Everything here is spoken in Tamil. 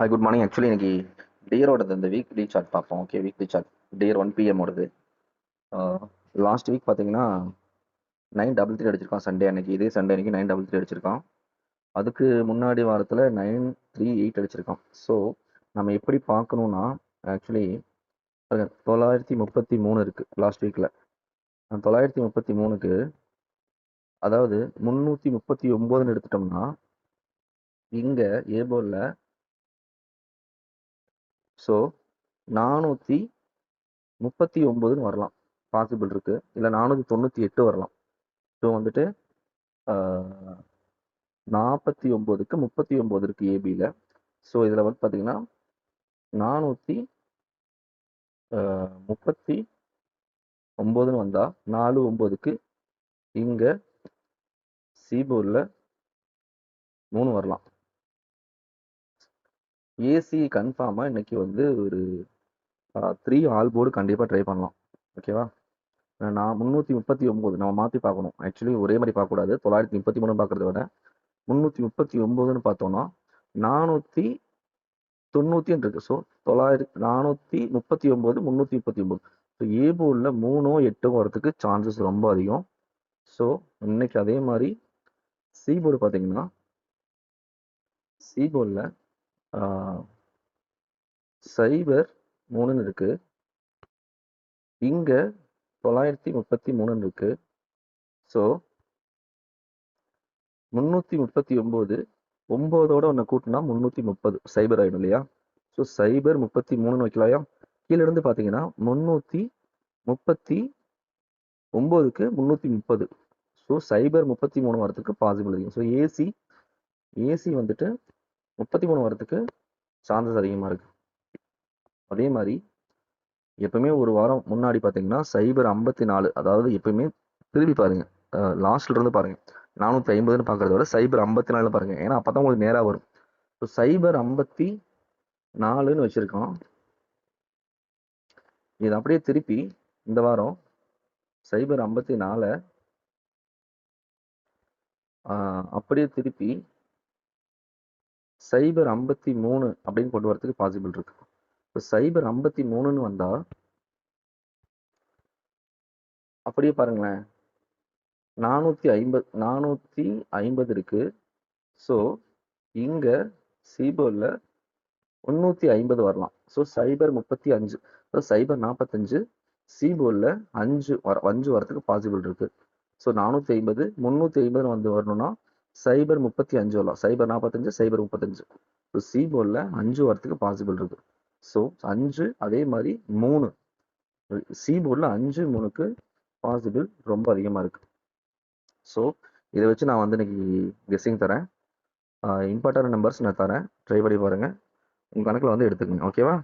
Hi good morning. ஆக்சுவலி இன்னைக்கு டியரோடது இந்த வீக்லி சார்ட் பார்ப்போம். Okay, weekly chart dear 1 PM ஓடது. லாஸ்ட் வீக் பார்த்தீங்கன்னா 933 அடிச்சிருக்கான் சண்டே அன்னைக்கு. இதே சண்டே அன்னைக்கு 933 அடிச்சிருக்கான். அதுக்கு முன்னாடி வாரத்தில் 938 அடிச்சிருக்கான். ஸோ நம்ம எப்படி பார்க்கணும்னா ஆக்சுவலி 933 இருக்கு லாஸ்ட் வீக்கில். 933க்கு அதாவது 339 எடுத்துட்டோம்னா இங்கே ஏபோலில் ஸோ 439 வரலாம், பாசிபிள் இருக்கு. இல்லை 498 வரலாம். ஸோ வந்துட்டு 49க்கு 39 இருக்கு ஏபியில். ஸோ இதில் வந்து பார்த்தீங்கன்னா 439 வந்தால் 49க்கு இங்கே சிபோர்டில் 3 வரலாம். ஏசி கன்ஃபார்மாக இன்னைக்கு வந்து ஒரு 3 ஆல் போர்டு கண்டிப்பாக ட்ரை பண்ணலாம். ஓகேவா? நான் 339 நம்ம மாற்றி பார்க்கணும். ஆக்சுவலி ஒரே மாதிரி பார்க்கக்கூடாது. 933 பார்க்குறத விட 339ன்னு பார்த்தோம்னா 490 இருக்கு. ஸோ 439 339. ஸோ ஏ போர்டில் 3 8 வரதுக்கு சான்சஸ் ரொம்ப அதிகம். ஸோ இன்னைக்கு அதே மாதிரி சி போர்டு பார்த்தீங்கன்னா சி போர்டில் 03 இருக்கு. இங்கே 933 இருக்கு. ஸோ 339 9ஓட ஒன்று கூட்டினா 330 சைபர் ஆகிடும் இல்லையா? ஸோ சைபர் 33 வைக்கலாயா? கீழே இருந்து பார்த்தீங்கன்னா 339க்கு 330. ஸோ சைபர் 33 வரதுக்கு பாசிபிள் அதிகம். ஸோ ஏசி வந்துட்டு 33 வரதுக்கு சான்சஸ் அதிகமாக இருக்கு. அதே மாதிரி எப்பவுமே ஒரு வாரம் முன்னாடி பார்த்தீங்கன்னா சைபர் 54, அதாவது எப்பயுமே திருப்பி பாருங்க, லாஸ்ட்ல இருந்து பாருங்க. 450ன்னு பார்க்கறத விட சைபர் 54 பாருங்க. ஏன்னா அப்பதான் உங்களுக்கு நேராக வரும். ஸோ சைபர் 54ன்னு வச்சிருக்கோம். இது அப்படியே திருப்பி இந்த வாரம் சைபர் 54 அப்படியே திருப்பி சைபர் 53 அப்படின்னு கொண்டு வரதுக்கு பாசிபிள் இருக்கு. இப்போ சைபர் 53ன்னு வந்தா அப்படியே பாருங்களேன், 450 இருக்கு. ஸோ இங்க சிபோர்டில் 350 வரலாம். ஸோ சைபர் 35, சைபர் 45 சிபோர்டில் 5 வரதுக்கு பாசிபிள் இருக்கு. ஸோ 450 350 வந்து வரணும்னா சைபர் 35 வரலாம். சைபர் 45 சைபர் 35. ஸோ சிபோர்டில் 5 வரதுக்கு பாசிபிள் இருக்கு. ஸோ 5 அதே மாதிரி 3 சிபோர்டில் 5 3க்கு பாசிபிள் ரொம்ப அதிகமாக இருக்கு. ஸோ இதை வச்சு நான் வந்து இன்னைக்கு கெஸ்ஸிங் தரேன். இம்பார்ட்டன்ட் நம்பர்ஸ் நான் தரேன், ட்ரை பண்ணி பாருங்க. உங்கள் கணக்கில் வந்து எடுத்துக்கங்க. ஓகேவா?